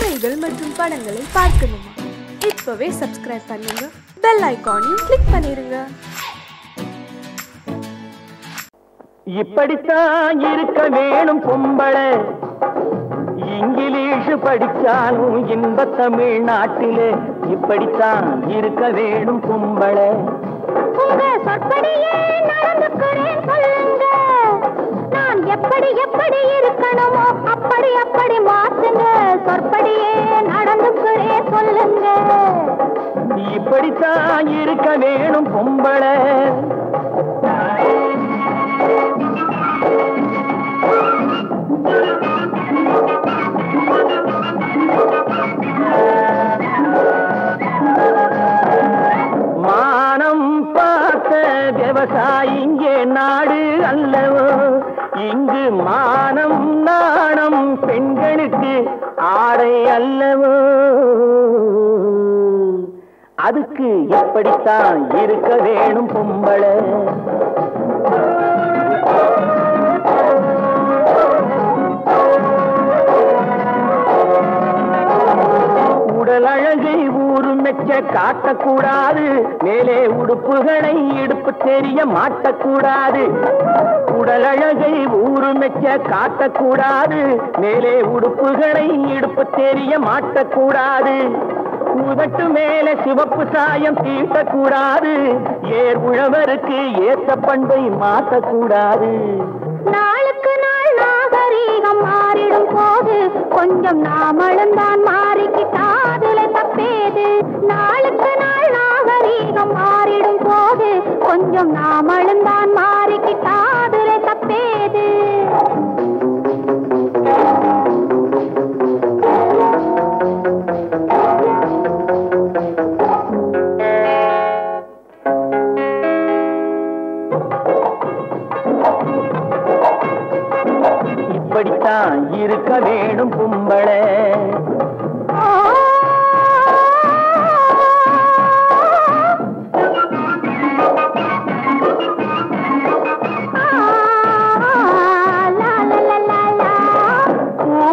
கதைகள் மற்றும் படங்களை பார்க்கணுமா? இப்பவே சப்ஸ்கிரைப் பண்ணுங்க, பெல் ஐகானையும் கிளிக் பண்ணிருங்க. இப்படித்தான் இருக்க வேணும் பொம்பளை, இங்கிலீஷ் படிச்சாலும் இன்ப தமிழ்நாட்டிலே இப்படித்தான் இருக்க வேணும் பொம்பளை. உங்க சொற்படியே நடந்துக்கிறேன் சொல்லுங்க, நான் எப்படி எப்படி இருக்கணுமோ அப்படி அப்படி மாத்துங்க. சொற்படியே நடந்துக்கிறேன் சொல்லுங்க. இப்படித்தான் இருக்க வேணும் பொம்பளை. மானம் பார்த்த விவசாயி இங்கே நாடு அல்லவோ, இங்கு மானம் நாணம் பெண்களுக்கு ஆடை அல்லவோ. அதுக்கு எப்படித்தான் இருக்க வேணும் பொம்பளை. உடல் அழகை ஊரு மெச்ச காட்டக்கூடாது, மேலே உடுப்புகளை இடுப்பு தெரிய மாட்டக்கூடாது. உடல் அழகை ஊரு மெச்ச காட்டக்கூடாது, மேலே உடுப்புகளை இடுப்பு தெரிய மாட்டக்கூடாது. உதட்டு மேல சிவப்பு சாயம் தீட்டக்கூடாது, ஏர் உழவருக்கு ஏத்த பண்பை மாற்றக்கூடாது. நாளுக்கு நாள் நாகரீகம் மாறிடும் போது கொஞ்சம் நாமளும் தான் மாறிக்கிட்டாதுல தப்பேது. நாளுக்கு நாள் நாகரீகம் மாறிடும் போது கொஞ்சம் நாமளும் தான் மாறிக்கிட்டாதுல தப்பேது. இப்படித்தான் இருக்க வேணும் பொம்பளை.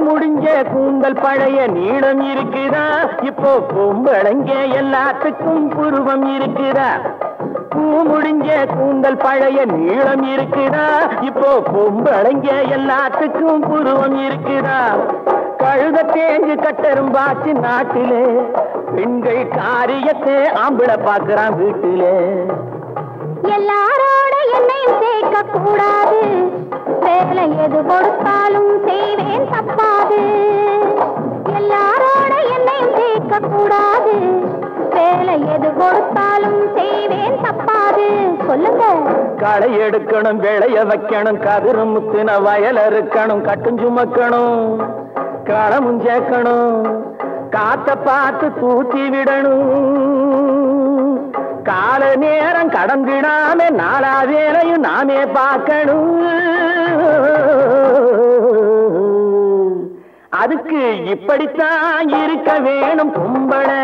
முடிஞ்ச கூந்தல் பழைய நீளம் இருக்குதா, இப்போ பொம்பளைங்க எல்லாத்துக்கும் புருவம் இருக்குதா. பூ முடிஞ்ச கூந்தல் பழைய நீளம் இருக்குதா, இப்போ பொம்பளைங்க எல்லாத்துக்கும் புருவம் இருக்குதா. கழுத தேஞ்சு கட்டரும் பாச்சு நாட்டிலே, பெண்கள் காரியத்தை ஆம்பளை பாக்குறான் வீட்டிலே. எல்லாரோட என்னையும் சேர்க்க கூடாது, வேலை எது கொடுத்தாலும் செய்வேன் தப்பாது. எல்லாரோட என்னையும் சேர்க்க கூடாது, வேலை எது கொடுத்தாலும் செய்வேன் தப்பாது. சொல்லுங்க. களை எடுக்கணும், விளைய வைக்கணும், கதிரு முத்தின வயல் இருக்கணும், கட்டும் சுமக்கணும், களமும் சேர்க்கணும், காத்த பார்த்து தூத்தி விடணும். கால நேரம் கடந்திடாம நாளா வேலையும் நாமே பார்க்கணும். அதுக்கு இப்படித்தான் இருக்க வேணும் பொம்பளை.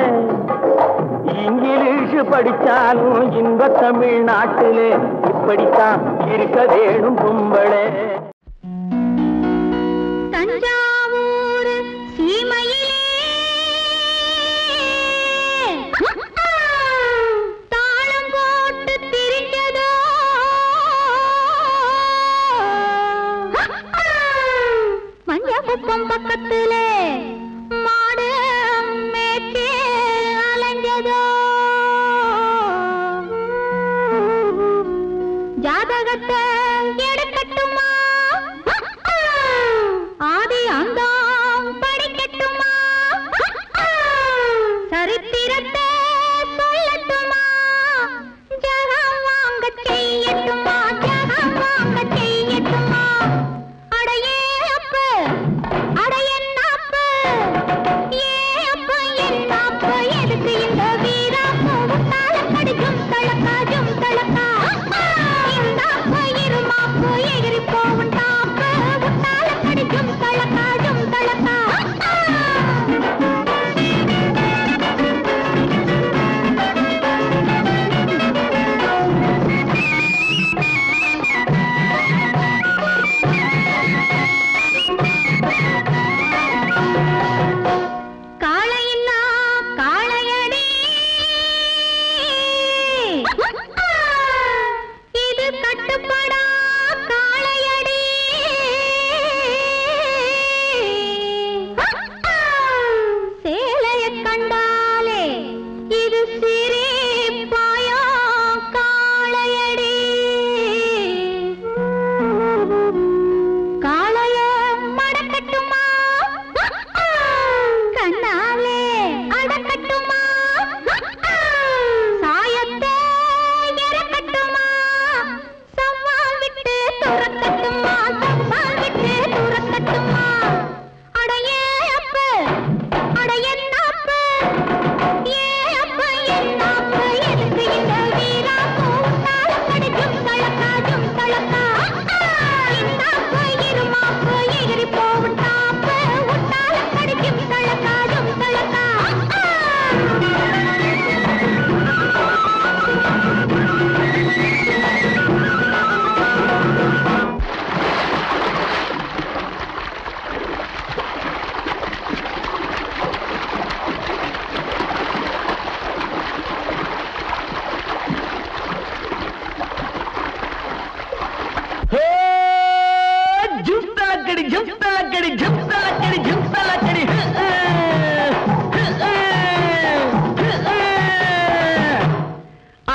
இங்கிலீஷ் படிச்சாலும் இன்ப தமிழ்நாட்டிலே இப்படித்தான் இருக்க வேணும் பொம்பளை. தஞ்சாவூர் சீமையிலே தாளம் போட்டு திரிஞ்சதோ, மஞ்சக்குப்பம் பக்கத்திலே மாடு மேய்ச்சி அலைஞ்சதோ. ஜாதகத்தை எடுக்கட்டுமா, ஆதி அங்க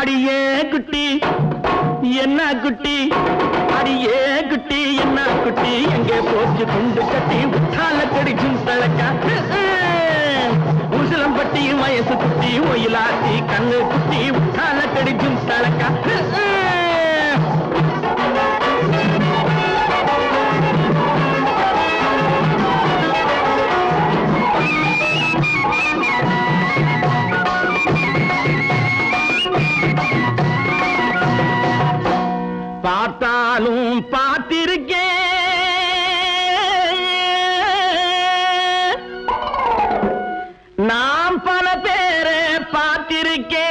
அடியே குட்டி என்ன குட்டி அடியே குட்டி என்ன குட்டி எங்கே போச்சு குண்டு கட்டி உத்தால கடிக்கும் தழக்கா உசிலம்பட்டி வயசு குட்டி ஒயிலாத்தி கண்ணு குட்டி உத்தால கடிக்கும் தழக்கா பார்த்தாலும் பார்த்திருக்கேன் நாம் பல பேரை பார்த்திருக்கேன்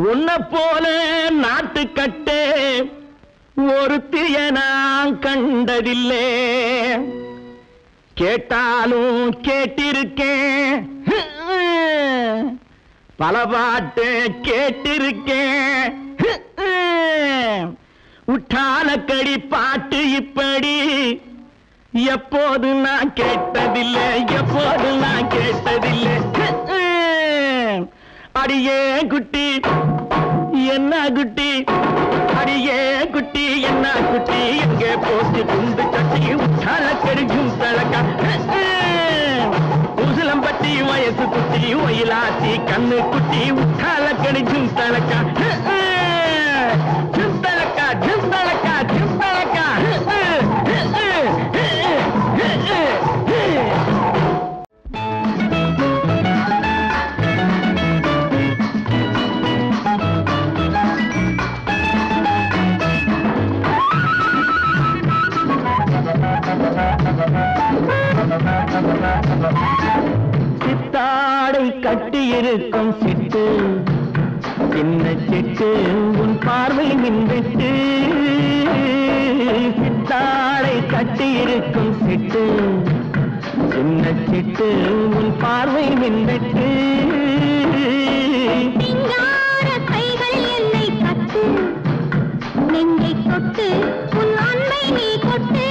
உன்னை போல நாட்டுக்கட்டே ஒருத்திய நான் கண்டதில்லை கேட்டாலும் கேட்டிருக்கேன் பல பாட்டு கேட்டிருக்கேன் உட்டாலக்கடி பாட்டு இப்படி எப்போது நான் கேட்டதில்லை எப்போது நான் கேட்டதில்லை அடியே குட்டி என்ன குட்டி அடியே குட்டி என்ன குட்டி எங்கே போச்சு குண்டு கட்டி உட்டாலக்கடிக்கும் தழக்கா உசிலம்பட்டி வயசு குட்டி ஒயிலாத்தி கண்ணு குட்டி உத்தால கடிக்கும் தழக்கா ஜிம்தழக்கா ஜிம்தழக்கா ஜிம்தழக்கா சித்தாடை கட்டி இருக்கும் சிட்டு சின்ன சிட்டு உன் பார்வை மின்விட்டு சித்தாடை கட்டி இருக்கும் சிட்டு சின்ன சிட்டு உன் பார்வை மின்விட்டு கைகள் என்னை கட்டு நெஞ்சை தொட்டு உன் அன்பை நீ கொட்டு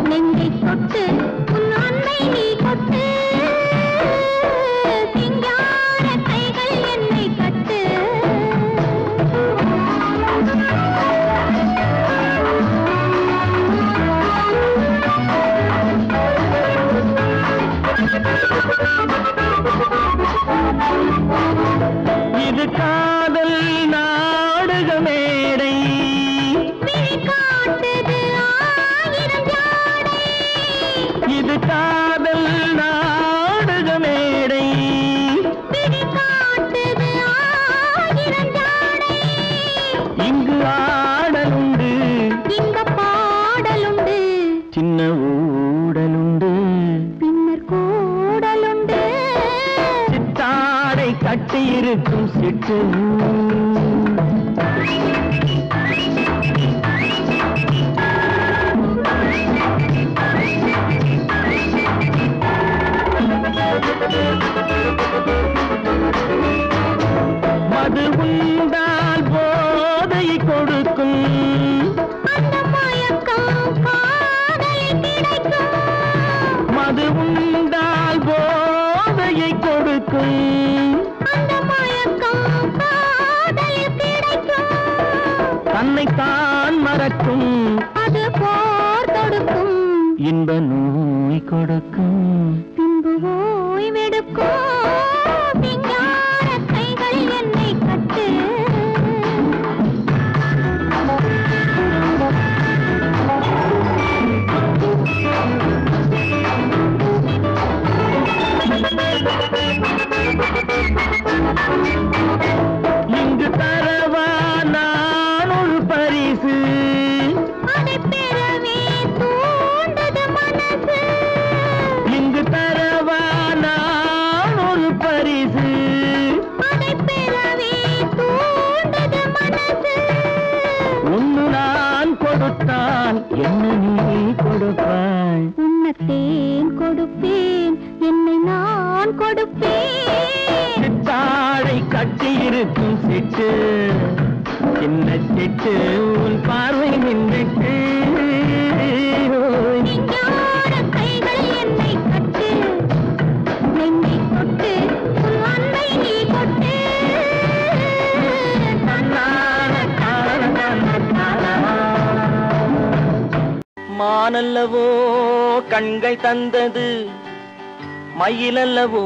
நெஞ்சை தொட்டு உன் அன்பை நீ கொட்டு சிங்கார கைகள் என்னை கட்டு இது காதல் நாடக மேடை இது காதல் நாடக மேடை இங்கு ஆடலுண்டு இங்க பாடலுண்டு சின்ன ஊடலுண்டு பின்னர் கூடலுண்டு சித்தாடை கட்டி இருக்கும் சிட்டு மது உண்டால் போதை கொடுக்கும் அந்த மயக்கம் காதலில் கிடைக்கும் மது உண்டால் போதையை கொடுக்கும் அந்த மயக்கம் காதலில் கிடைக்கும் தன்னைத்தான் மறக்கும் அது போர் தொடுக்கும் இன்ப நோய் கொடுக்கும் பின்பு ஓய்வெடுக்கும் சிங்கார கைகள் என்னை கட்டு இங்கு தரவா நான் ஒரு பரிசு அதை பெறவே தூண்டது மனசு இங்கு தரவா நான் ஒரு பரிசு அதை பெறவே தூண்டது மனசு ஒன்று நான் கொடுத்தான் என்ன நீ கொடுப்பாய் உன்னத்தேன் கொடுப்பேன் என்னை நான் கொடுப்பேன் சித்தாடை கட்டி இருக்கும் சிட்டு சின்ன சிட்டு உன் பார்வை நின்றுட்டு கைகள் என்னை கட்டு என்னை தொட்டு உன் அன்பை நீ கொட்டு மானல்லவோ கண்கள் தந்தது மயிலல்லவோ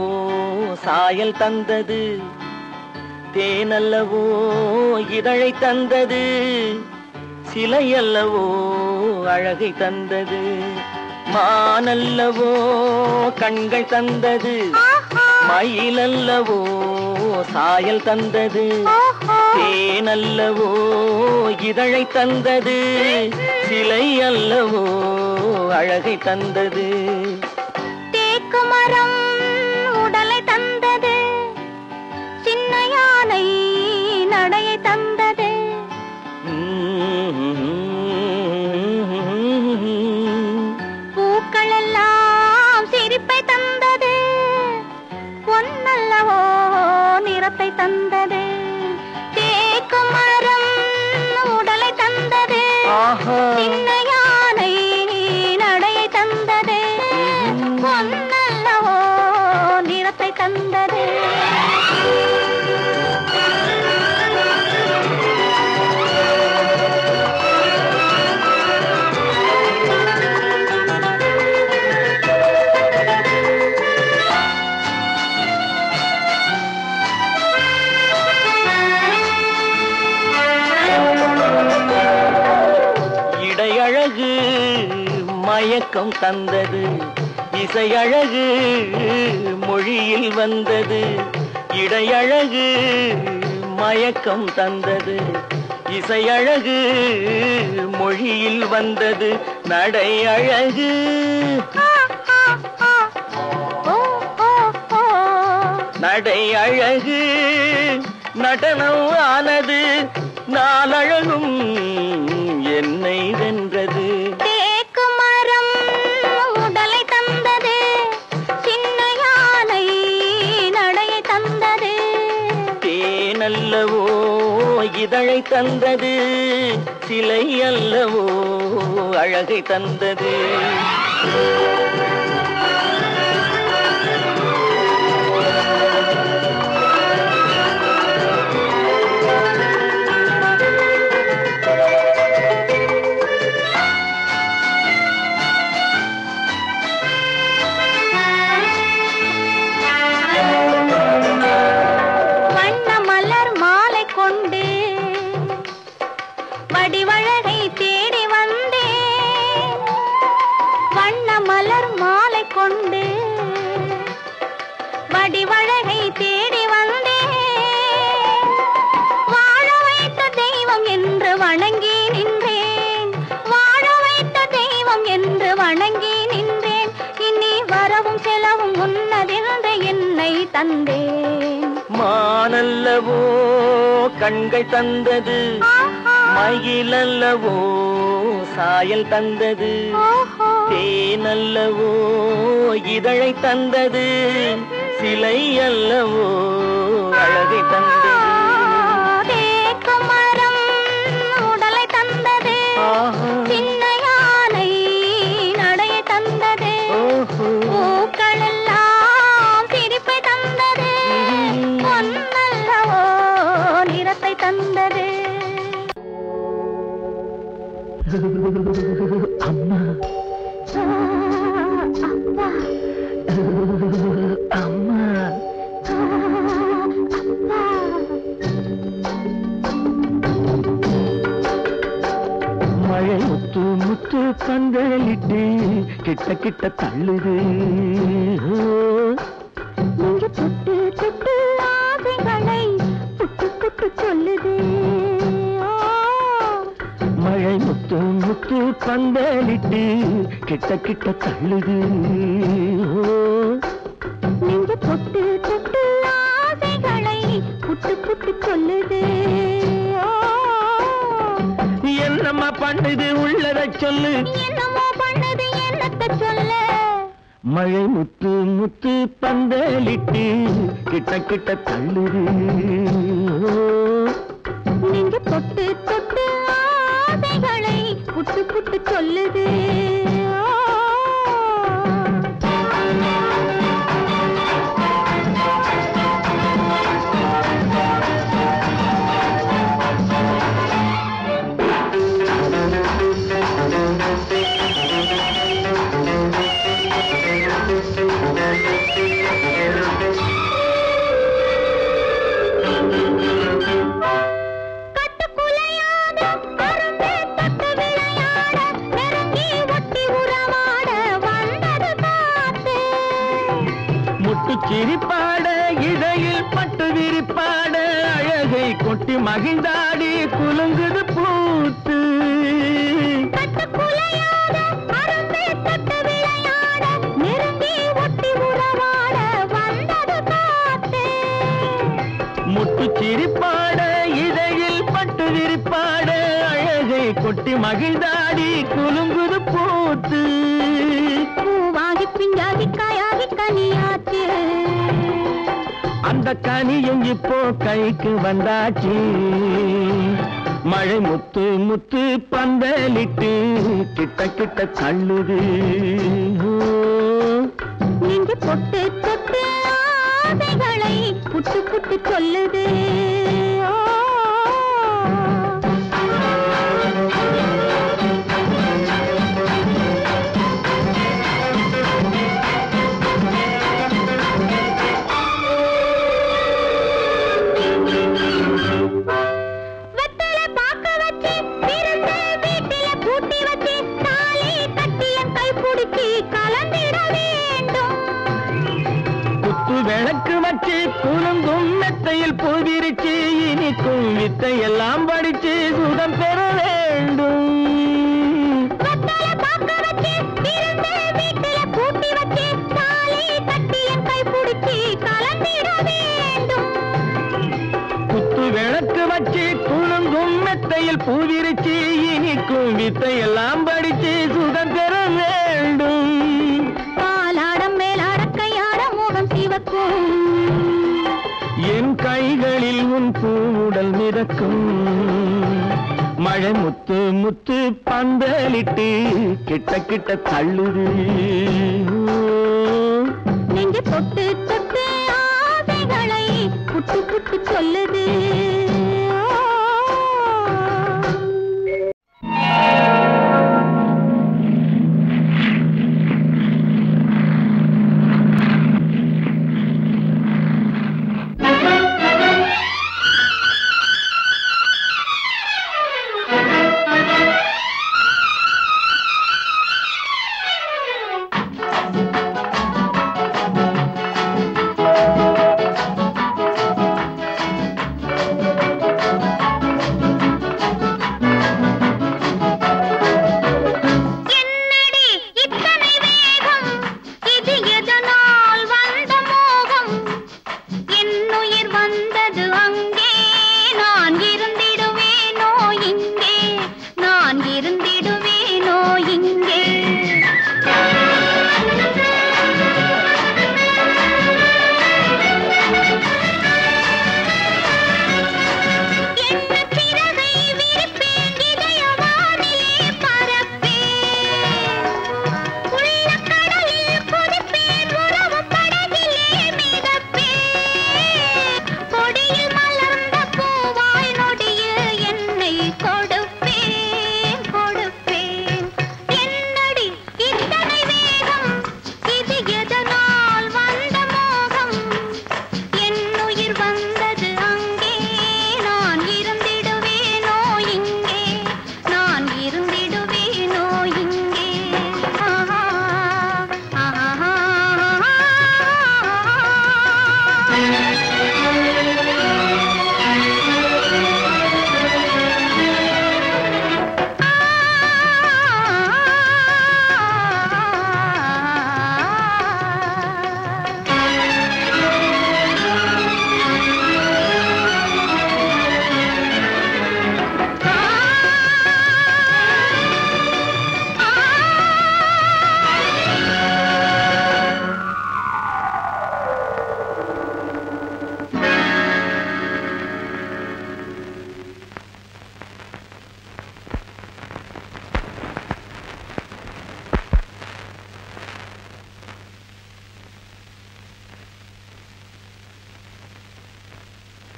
சாயல் தந்தது தேனல்லவோ இதழை தந்தது சிலையல்லவோ அழகை தந்தது மானல்லவோ கண்கள் தந்தது மயிலல்லவோ சாயல் தந்தது தேனல்லவோ இதழை தந்தது சிலை அல்லவோ அழகை தந்தது தேக்கு மரம் உடலை தந்தது சின்ன யானை நடையை தந்தது பூக்கள் எல்லாம் சிரிப்பை தந்தது பொன்னல்லவோ நிறத்தை தந்தது தேக்கு மரம் உடலை தந்தது சின்ன யானை நடையை தந்தது பொன்னல்லவோ நிறத்தை தந்தது இடையழகு மயக்கம் தந்தது இசையழகு மொழியில் வந்தது இடையழகு மயக்கம் தந்தது இசையழகு மொழியில் வந்தது நடை அழகு நடை அழகு நடனம் ஆனது நாளழகும் என்னை வென்றது தேக்கு மரம் உடலை தந்தது சின்ன யானை நடையை தந்தது தேனல்லவோ இதழை தந்தது சிலை அல்லவோ அழகை தந்தது வடிவழகை தேடி வந்தேன் வண்ண மலர் மாலை கொண்டு வடிவழகை தேடி வந்தேன் வாழ வைத்த தெய்வம் என்று வணங்கி நின்றேன் வாழ வைத்த தெய்வம் என்று வணங்கி நின்றேன் இனி வரவும் செலவும் உன்னதென்று என்னை தந்தேன் மானல்லவோ கண்கள் தந்தது மயிலல்லவோ சாயல் தந்தது தேனல்லவோ இதழை தந்தது சிலை அல்லவோ அழகை தந்தது தேக்கு மரம் உடலை தந்தது சின்ன யானை நடையை தந்தது பூக்கள் எல்லாம் சிரிப்பை தந்தது பொன்னல்லவோ நிறத்தை தந்தது அம்மா அப்பா அம்மா மழை முத்து முத்து பந்தலிட்டு கிட்ட கிட்ட தள்ளுது நீங்க தொட்டு தொட்டு ஆசைகளை புட்டு புட்டு சொல்லுது மழை முத்து முத்து பந்தலிட்டு கிட்ட கிட்ட தள்ளுது நீங்க தொட்டு தொட்டு ஆசைகளை புட்டு புட்டு சொல்லுது என்னம்மா பண்ணுது உள்ளதை சொல்லு என்னமோ பண்ணது என்னத்த சொல்ல மழை முத்து முத்து பந்தலிட்டு கிட்ட கிட்ட தள்ளுது நீங்க தொட்டு கொட்டி மகிழ்ந்தாடி குலுங்குது பூத்து முட்டு சிரிப்பாட இதையில் பட்டு விரிப்பாட அழகை கொட்டி மகிழ்ந்தாடி குலுங்குது பூத்து பூவாகி பிஞ்சாகி காயாகி கனியாச்சு அந்த கனியும் இப்போ கைக்கு வந்தாச்சு மழை முத்து முத்து பந்தலிட்டு கிட்ட கிட்ட தள்ளுது நீங்க பொட்டு தொட்டு ஆசைகளை புட்டு புட்டு சொல்லுது விளக்கு வச்சு குலுங்கும் மெத்தையில் பூவிரிச்சு இனிக்கும் வித்தை எல்லாம் படிச்சு சுகம் பெற வேண்டும் குத்து விளக்கு வச்சு குலுங்கும் மெத்தையில் பூவிரிச்சு இனிக்கும் வித்தை எல்லாம் படிச்சு சுகம் பெற வேண்டும் என் கைகளில் உன் பூவுடல் மிதக்கும் மழை முத்து முத்து பந்தலிட்டு கிட்ட கிட்ட தள்ளுது நீங்க தொட்டு தொட்டு ஆசைகளை புட்டு புட்டு சொல்லுது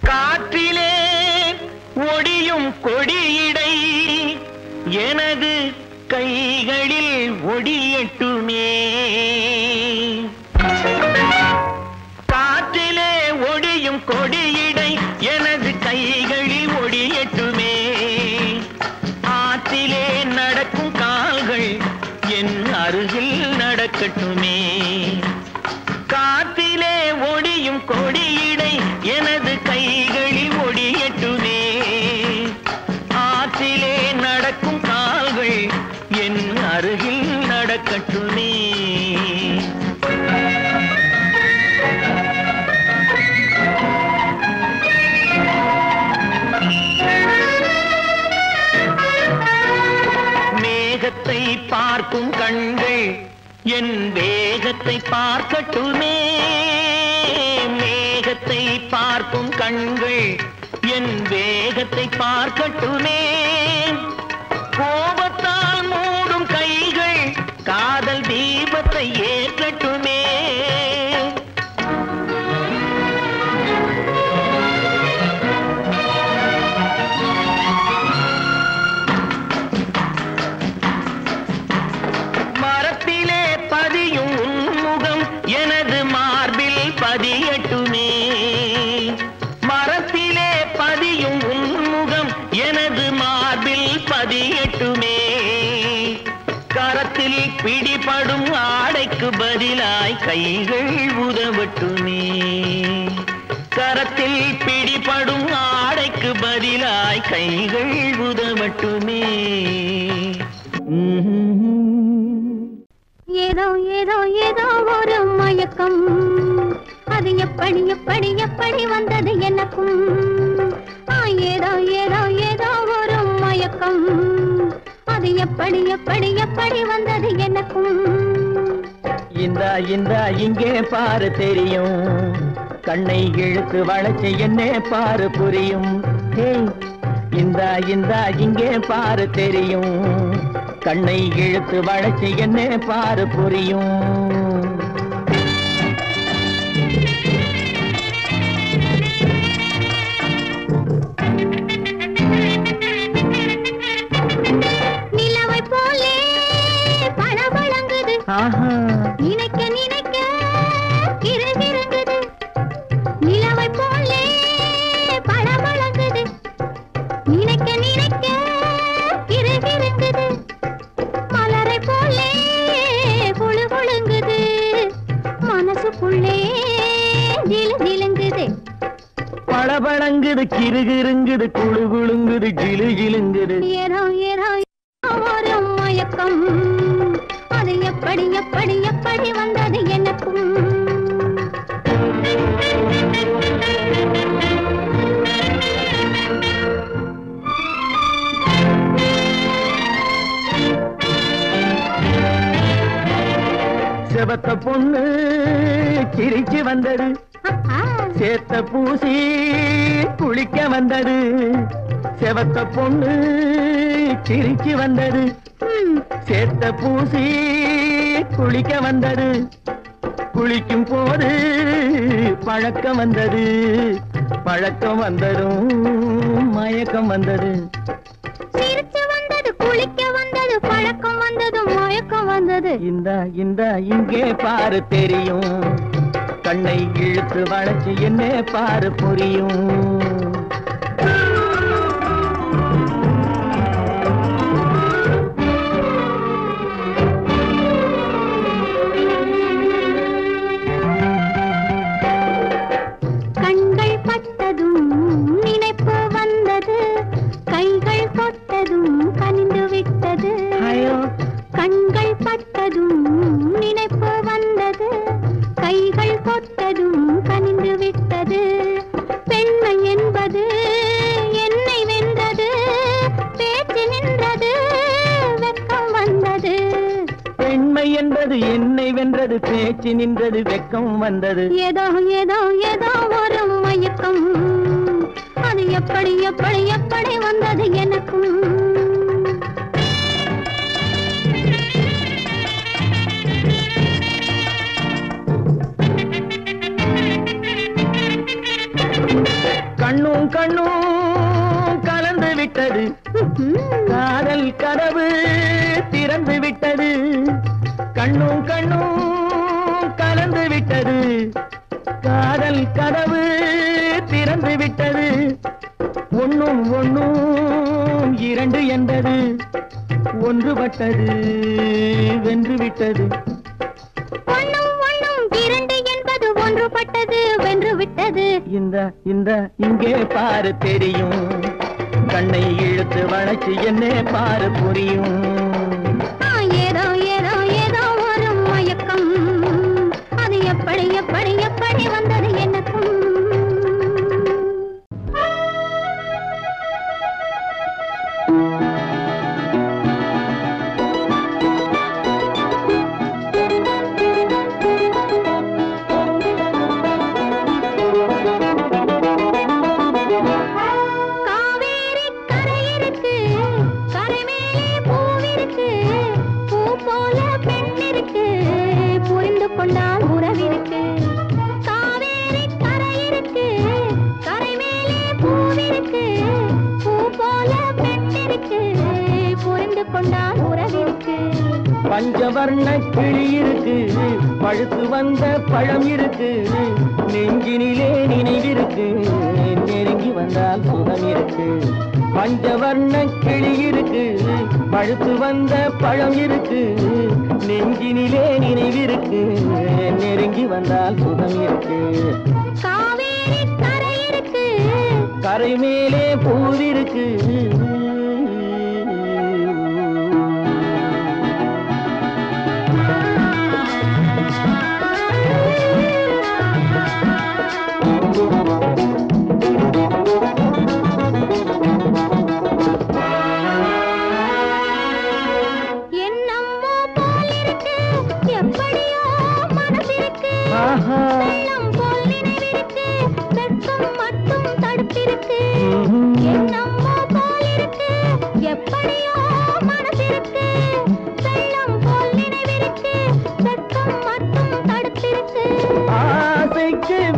காற்றிலே ஒடியும் கொடியிடை எனது கைகளில் ஒடியட்டுமே காற்றிலே ஒடியும் கொடியிடை எனது கைகளில் ஒடியட்டுமே ஆற்றிலே நடக்கும் கால்கள் என் அருகில் நடக்கட்டுமே காற்றிலே ஒடியும் கொடியிடை எனது கைகளில் ஒடியட்டுமே பார்க்கும் கண்கள் என் வேகத்தை பார்க்கட்டுமே. மேகத்தை பார்க்கும் கண்கள் என் வேகத்தை பார்க்கட்டுமே. கோபத்தால் மூடும் கைகள் காதல் தீபத்தை ஏற்றட்டுமே. மரத்திலே பதியும் உன்முகம் எனது மார்பில் பதியட்டுமே. மரத்திலே பதியும் உன்முகம் எனது மார்பில் பதியட்டுமே. கரத்தில் பிடிபடும் ஆடைக்கு பதிலாய் கைகள் உதவட்டுமே. கரத்தில் பிடிபடும் ஆடைக்கு பதிலாய் கைகள் உதவட்டுமே. ஏதோ ஏதோ ஏதோ ஒரு மயக்கம், அது எப்படி எப்படி எப்படி வந்தது எனக்கும். ஏதோ ஏதோ ஏதோ ஒரு மயக்கம், அது எப்படி எப்படி எப்படி வந்தது எனக்கும். இந்தா இங்கே பாரு தெரியும், கண்ணை இழுத்து வளைச்சு என்ன பாரு புரியும். இந்தா இங்கே பாரு தெரியும், கண்ணை இழுத்து வளைச்சு என்ன பாரு புரியும். நிலவை போலே பளபளங்குது, நினைக்க நினைக்க கிறுகிறுங்குது. நிலவை போலே பளபளங்குது, நினைக்க நினைக்க கிறுகிறுங்குது. மலரை போலே குழு குழுங்குது, மனசுக்குள்ளே ஜிலு ஜிலுங்குது. பளபளங்குது கிறுகிறுங்குது குழு குழுங்குது ஜிலு ஜிலுங்குது. ஏதோ ஏதோ ஒரு மயக்கம், அது எப்படி எப்படி எப்படி வந்தது எனக்கும். செவத்த பொண்ணு சிரிச்சு வந்தது, சேத்த பூசி குளிக்க வந்தது. செவத்த பொண்ணு சிரிச்சு வந்தது, சேத்த பூசி குளிக்க வந்தது. குளிக்கும் போது பழக்கம் வந்தது, பழக்கம் வந்ததும் மயக்கம் வந்தது. சிரிச்சு வந்தது, குளிக்க வந்தது, பழக்கம் வந்தது, மயக்கம் வந்தது. இந்தா இங்கே பாரு தெரியும், கண்ணை இழுத்து வளைச்சு என்ன பாரு புரியும். கண்கள் பட்டதும் நினைப்பு வந்தது, கைகள் தொட்டதும் கனிந்து விட்டது. கண்கள் பட்டதும் நினைப்பு வந்தது, கைகள் தொட்டதும் கனிந்து விட்டது. பெண்மை என்பது என்னை வென்றது, பேச்சு நின்றது, வெட்கம் வந்தது. பெண்மை என்பது என்னை வென்றது, பேச்சு நின்றது, வெட்கம் வந்தது. ஏதோ ஏதோ ஏதோ ஒரு மயக்கம், அது எப்படி எப்படி எப்படி வந்தது எனக்கும். கண்ணும் கண்ணும் கலந்து விட்டது, காதல் கதவு திறந்து விட்டது. கண்ணும் கண்ணும் கலந்து விட்டது, காதல் கதவு திறந்து விட்டது. ஒண்ணும் ஒண்ணும் இரண்டு என்பது, ஒன்றுபட்டது வென்று விட்டது. ஒண்ணும் ஒண்ணும் இரண்டு என்பது ஒன்றுபட்டது வென்று விட்டது. இந்த இங்கே பாரு தெரியும், கண்ணை இழுத்து வளைச்சு என்ன பாரு புரியும். ஏதோ ஏதோ ஏதோ ஒரு மயக்கம், அது எப்படி எப்படி எப்படி வந்தது எனக்கும். பஞ்சவர்ண கிளி இருக்கு, பழுத்து வந்த பழம் இருக்கு, நெஞ்சினிலே நினைவிருக்கு, நெருங்கி வந்தால் சுகம் இருக்கு. பஞ்சவர்ண கிளி இருக்கு, பழுத்து வந்த பழம் இருக்கு, நெஞ்சினிலே நினைவிருக்கு, நெருங்கி வந்தால் சுகம் இருக்கு. காவேரி கரை இருக்கு, கரை மேலே பூவிருக்கு,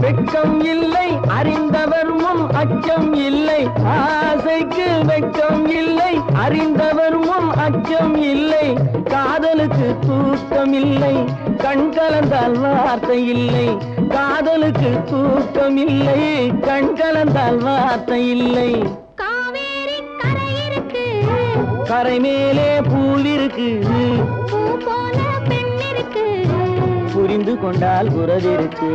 வெட்கம் இல்லை அறிந்தவர் முன் அச்சம் இல்லை. ஆசைக்கு வெட்கம் இல்லை அறிந்தவர் முன் அச்சம் இல்லை. காதலுக்கு தூக்கம் இல்லை கண் கலந்தால் வார்த்தை இல்லை. காதலுக்கு தூக்கம் இல்லை கண் கலந்தால் வார்த்தை இல்லை. காவேரி கரை இருக்கு, கரை மேலே பூவிருக்கு, பூ போல பெண் இருக்கு, புரிந்து கொண்டால் உறவிருக்கு.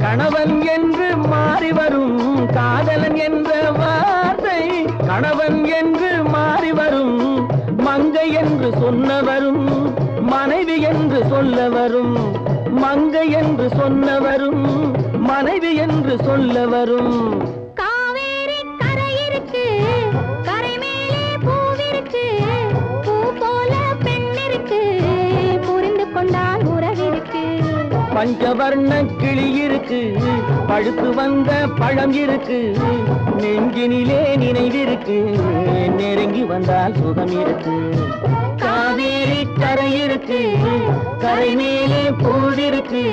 கணவன் என்று மாறி வரும், காதலன் என்ற வார்த்தை கணவன் என்று மாறி வரும். மங்கை என்று சொன்னவரும் மனைவி என்று சொல்ல வரும். மங்கை என்று சொன்னவரும் மனைவி என்று சொல்ல வரும். காவேரி கரை இருக்கு, கரை மேலே பூவிருக்கு, பூ போல பெண் இருக்கு, புரிந்து கொண்டால் உறவிருக்கு. பஞ்சவர்ண கிளி இருக்கு, பழுத்து வந்த பழம் இருக்கு, நெஞ்சினிலே நினைவிருக்கு, நெருங்கி வந்தால் சுகம் இருக்கு. காவேரி கரை இருக்கு, கரை மேலே பூவிருக்கு.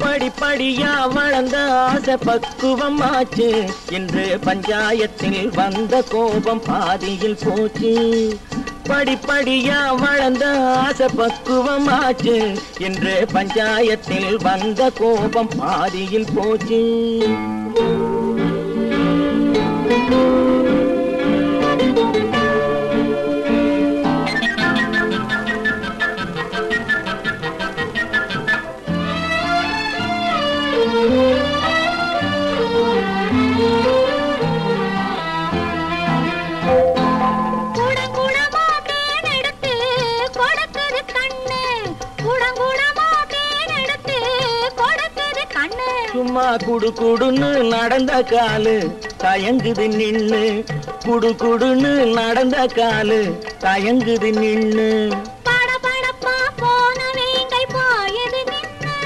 படிப்படியா வளர்ந்த ஆசை பக்குவம் ஆச்சு, என்று பஞ்சாயத்தில் வந்த கோபம் பாதியில் போச்சு. படிப்படியா வளர்ந்த ஆசை பக்குவம் ஆச்சு, என்று பஞ்சாயத்தில் வந்த கோபம் பாதியில் போச்சு. சும்மா குடு குடுன்னு நடந்த காலு தயங்குது நின்னு, குடு குடுன்னு நடந்த காலு தயங்குது நின்னு. படபடப்பா போன வேங்கை பாயது நின்னு,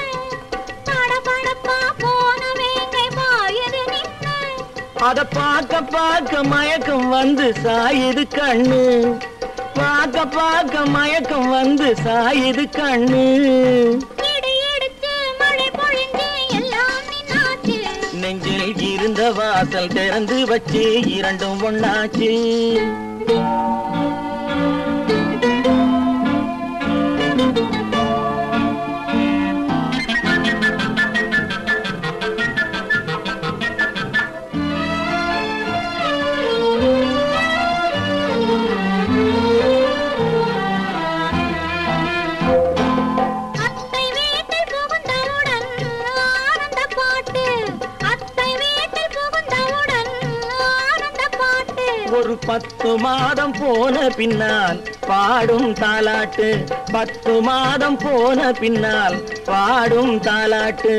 படபடப்பா போன வேங்கை பாயது நின்னு. அத பார்க்க பார்க்க மயக்கம் வந்து சாயுது கண்ணு, பார்க்க பார்க்க மயக்கம் வந்து சாயுது கண்ணு. நெஞ்சில் இருந்த வாசல் திறந்து வச்சு இரண்டும் ஒண்ணாச்சு. ஒரு 10 மாதம் போன பின்னால் பாடும் தாலாட்டு 10 மாதம் போன பின்னால் பாடும் தாலாட்டு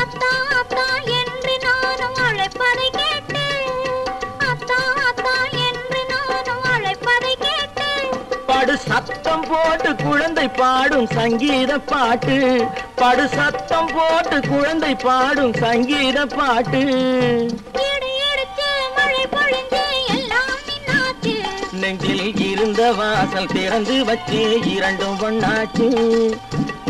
அத்தா அத்தா என்று நானும் அழைப்பதை கேட்டு அத்தா அத்தா என்று நானும் அழைப்பதை கேட்டு படு சத்தம் போட்டு குழந்தை பாடும் சங்கீத பாட்டு படு சத்தம் போட்டு குழந்தை பாடும் சங்கீத பாட்டு நெஞ்சில் இருந்த வாசல் திறந்து வச்சு இரண்டும் ஒண்ணாச்சு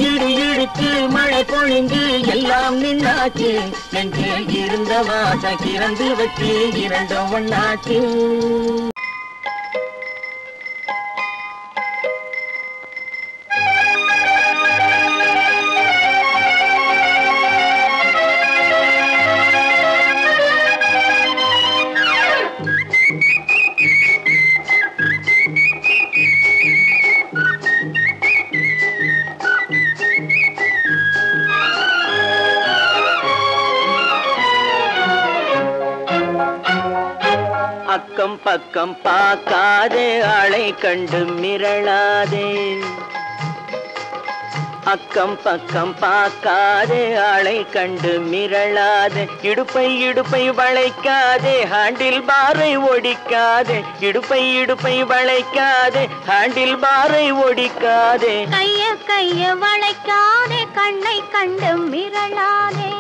இடி இடித்து மழை பொழிந்து எல்லாம் நின்னாச்சு நெஞ்சில் இருந்த வாசல் திறந்து வச்சு இரண்டும் ஒண்ணாச்சு அக்கம் பக்கம் பார்க்காதே ஆளை கண்டு மிரளாதே அக்கம் பக்கம் பார்க்காதே ஆளை கண்டு மிரளாதே இடுப்பை இடுப்பை வளைக்காதே ஹேண்டில் பாரை ஒடிக்காதே இடுப்பை இடுப்பை வளைக்காதே ஹேண்டில் பாரை ஒடிக்காதே கைய கைய வளைக்காதே கண்ணை கண்டு மிரளாதே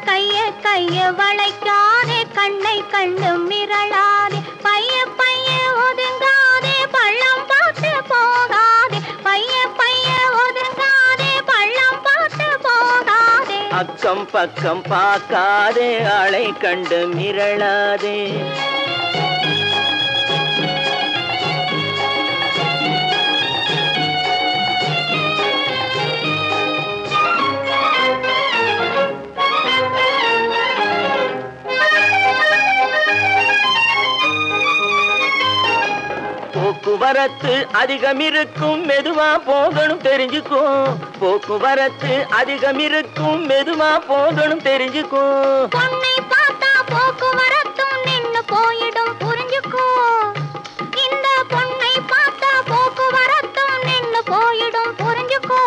கைய கைய வளைக்காதே கண்ணை கண்டு மிரளாதே பைய பைய ஒதுங்காதே பள்ளம் பார்த்து போகாதே பைய பைய ஒதுங்காதே பள்ளம் பார்த்து போகாதே அக்கம் பக்கம் பார்க்காதே ஆளை கண்டு மிரளாதே போக்குவரத்து அதிகம் இருக்கும் மெதுவா போகணும் தெரிஞ்சுக்கோ போக்குவரத்து அதிகம் இருக்கும் மெதுவா போகணும் தெரிஞ்சுக்கோ பொண்ணை பார்த்தா போக்குவரத்தும் நின்னு போயிடும் புரிஞ்சுக்கோ இந்த பொண்ணை பார்த்தா போக்குவரத்தும் நின்னு போயிடும் புரிஞ்சுக்கோ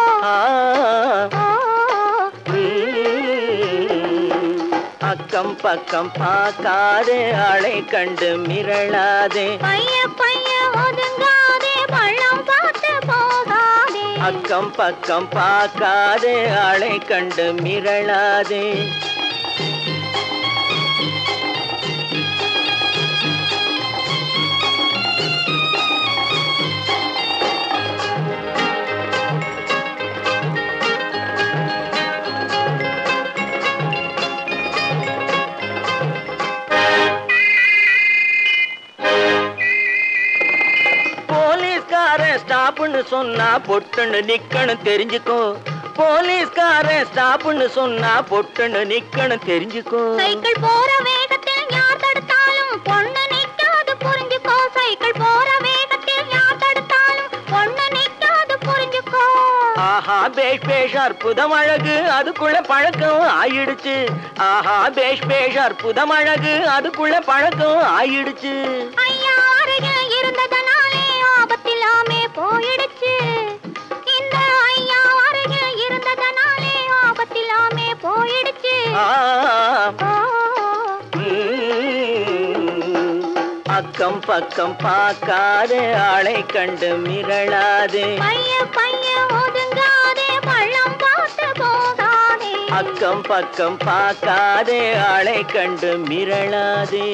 அக்கம் பக்கம் பார்க்காதே ஆளை கண்டு மிரளாதே பைய பைய ஒதுங்காதே பள்ளம் பார்த்து போகாதே அக்கம் பக்கம் பார்க்காதே ஆளை கண்டு மிரளாதே ஸ்டாப்னு சொன்னா பொட்டுன்னு நிக்கணும் தெரிஞ்சுக்கோ போலீஸ்காரன் ஸ்டாப்னு சொன்னா பொட்டுன்னு நிக்கணும் தெரிஞ்சுக்கோ சைக்கிள் போற வேகத்தில் யார் தடுத்தாலும் பொண்ணு நிக்காது புரிஞ்சுக்கோ சைக்கிள் போற வேகத்தில் யார் தடுத்தாலும் பொண்ணு நிக்காது புரிஞ்சுக்கோ ஆஹா பேஷ் பேஷ் அற்புதம் அழகு அதுக்குள்ள பழக்கம் ஆயிடுச்சு ஆஹா பேஷ் பேஷ் அற்புதம் அழகு அதுக்குள்ள பழக்கம் ஆயிடுச்சு ஐயா அருகில் இருந்ததனாலே ஆபத்தில்லாமே போயிடுச்சு இந்த ஐயா அருகில் இருந்ததனாலே ஆபத்தில்லாமே போயிடுச்சு அக்கம் பக்கம் பார்க்காதே ஆளை கண்டு மிரளாதே பைய பைய ஒதுங்காதே பள்ளம் பார்த்து போகாதே அக்கம் பக்கம் பார்க்காதே ஆளை கண்டு மிரளாதே